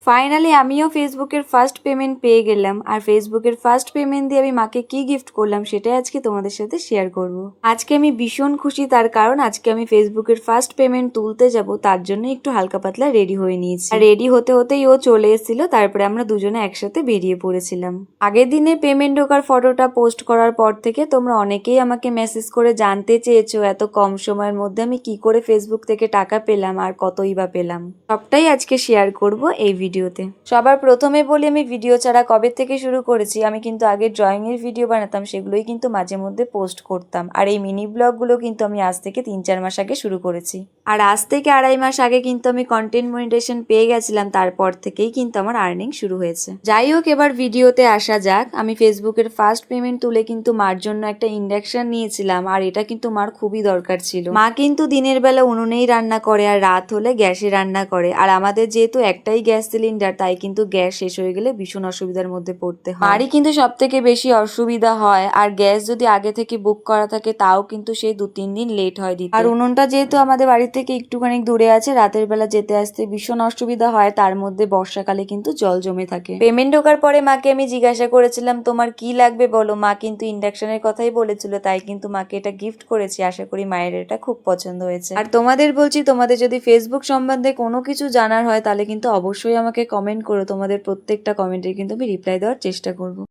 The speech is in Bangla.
ফাইনালি আমিও ফেসবুকের ফার্স্ট পেমেন্ট পেয়ে গেলাম। আর ফেসবুকের ফার্স্ট পেমেন্ট দিয়ে আমি মাকে কি গিফট করলাম সেটাই আজকে তোমাদের সাথে শেয়ার করব। আজকে আমি ভীষণ খুশি, তার কারণ আজকে আমি ফেসবুকের ফার্স্ট পেমেন্ট তুলতে যাব, তার জন্য একটু হালকা পাতলা রেডি হয়ে নিয়েছি। আর রেডি হতে হতেই ও চলে এসেছিল, তারপরে আমরা দুজনে একসাথে বেরিয়ে পড়েছিলাম। আগের দিনে পেমেন্ট ঢোকার ফটোটা পোস্ট করার পর থেকে তোমরা অনেকেই আমাকে মেসেজ করে জানতে চেয়েছো এত কম সময়ের মধ্যে আমি কি করে ফেসবুক থেকে টাকা পেলাম আর কতই বা পেলাম। সবটাই আজকে শেয়ার করব এই ভিডিওতে। সবার প্রথমে বলি, আমি ভিডিও ছাড়া কবে থেকে শুরু করেছি। আমি কিন্তু আগে ড্রয়িং এর ভিডিও বানাতাম, সেগুলোই কিন্তু মাঝে মধ্যে পোস্ট করতাম। আর এই মিনি ব্লগগুলো কিন্তু আমি আজ থেকে 3-4 মাস আগে শুরু করেছি। আর আজ থেকে 2.5 মাস আগে কিন্তু আমি কন্টেন্ট মনিটাইজেশন পেয়ে গেছিলাম, তারপর থেকেই কিন্তু আমার আর্নিং শুরু হয়েছে। যাই হোক, এবার ভিডিওতে আসা যাক। আমি ফেসবুকের ফার্স্ট পেমেন্ট তুলে কিন্তু মার জন্য একটা ইন্ডাকশন নিয়েছিলাম, আর এটা কিন্তু মার খুবই দরকার ছিল। মা কিন্তু দিনের বেলা উনুনেই রান্না করে আর রাত হলে গ্যাসে রান্না করে। আর আমাদের যেহেতু একটাই গ্যাস সিলিন্ডার, তাই কিন্তু গ্যাস শেষ হয়ে গেলে ভীষণ অসুবিধার মধ্যে পড়তে হয়। মারই কিন্তু সব থেকে বেশি অসুবিধা হয়। আর গ্যাস যদি আগে থেকে বুক করা থাকে তাও কিন্তু সেই 2-3 দিন লেট হয় দিতে। আর উনুনটা যেহেতু আমাদের বাড়ি থেকে একটুখানি দূরে আছে, রাতের বেলা যেতে আসতে ভীষণ অসুবিধা হয়। তার মধ্যে বর্ষাকালে কিন্তু জল জমে থাকে। পেমেন্ট ঢোকার পরে মাকে আমি জিজ্ঞাসা করেছিলাম তোমার কি লাগবে বলো। মা কিন্তু ইন্ডাকশনের কথাই বলেছিল, তাই কিন্তু মাকে এটা গিফট করেছি। আশা করি মায়ের এটা খুব পছন্দ হয়েছে। আর তোমাদের বলছি, তোমাদের যদি ফেসবুক সম্বন্ধে কোনো কিছু জানার হয় তাহলে কিন্তু অবশ্যই আমাকে কমেন্ট করো। তোমাদের প্রত্যেকটা কমেন্টের কিন্তু আমি রিপ্লাই দেওয়ার চেষ্টা করব।